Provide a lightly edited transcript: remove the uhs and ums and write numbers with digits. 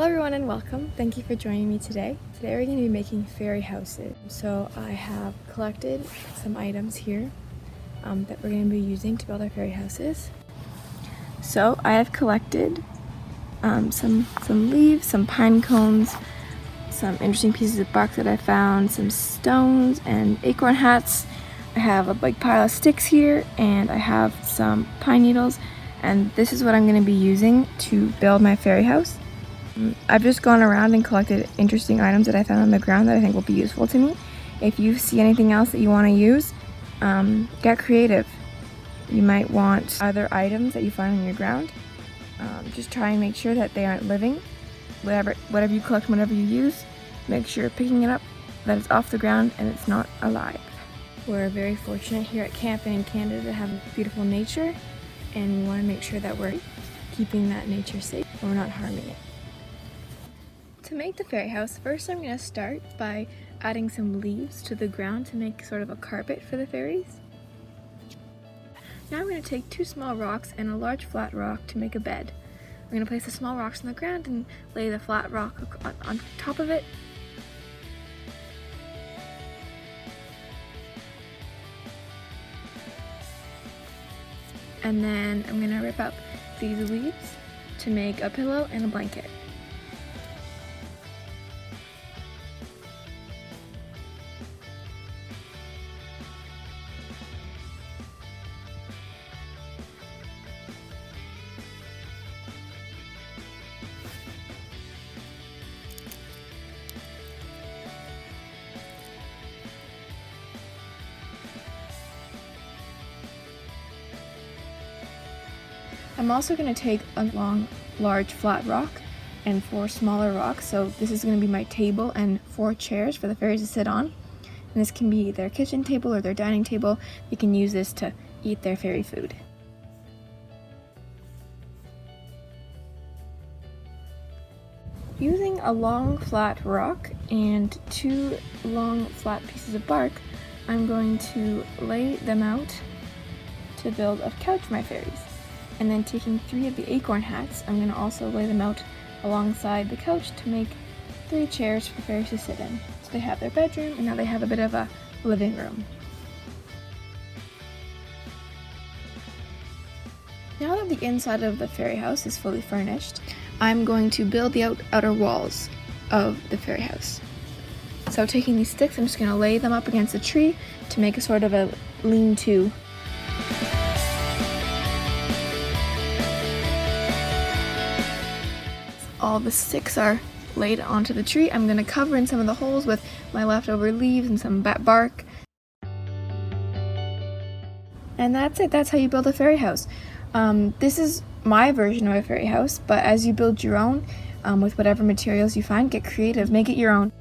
Hello everyone and welcome. Thank you for joining me today. Today we're going to be making fairy houses. So I have collected some items here that we're going to be using to build our fairy houses. So I have collected some leaves, some pine cones, some interesting pieces of bark that I found, some stones and acorn hats. I have a big pile of sticks here and I have some pine needles, and this is what I'm going to be using to build my fairy house. I've just gone around and collected interesting items that I found on the ground that I think will be useful to me. If you see anything else that you want to use, get creative. You might want other items that you find on your ground. Just try and make sure that they aren't living. Whatever you collect, whatever you use, make sure you're picking it up, that it's off the ground and it's not alive. We're very fortunate here at camping in Canada to have beautiful nature, and we want to make sure that we're keeping that nature safe and we're not harming it. To make the fairy house, first I'm going to start by adding some leaves to the ground to make sort of a carpet for the fairies. Now I'm going to take 2 small rocks and a large flat rock to make a bed. I'm going to place the small rocks on the ground and lay the flat rock on top of it. And then I'm going to rip up these leaves to make a pillow and a blanket. I'm also going to take a large flat rock and 4 smaller rocks. So this is going to be my table and 4 chairs for the fairies to sit on. And this can be their kitchen table or their dining table. They can use this to eat their fairy food. Using a long flat rock and 2 long flat pieces of bark, I'm going to lay them out to build a couch for my fairies. And then taking 3 of the acorn hats, I'm going to also lay them out alongside the couch to make 3 chairs for fairies to sit in. So they have their bedroom, and now they have a bit of a living room. Now that the inside of the fairy house is fully furnished, I'm going to build the outer walls of the fairy house. So taking these sticks, I'm just going to lay them up against a tree to make a sort of a lean-to. All the sticks are laid onto the tree. I'm going to cover in some of the holes with my leftover leaves and some bark. And that's it. That's how you build a fairy house. This is my version of a fairy house, but as you build your own, with whatever materials you find, get creative, make it your own.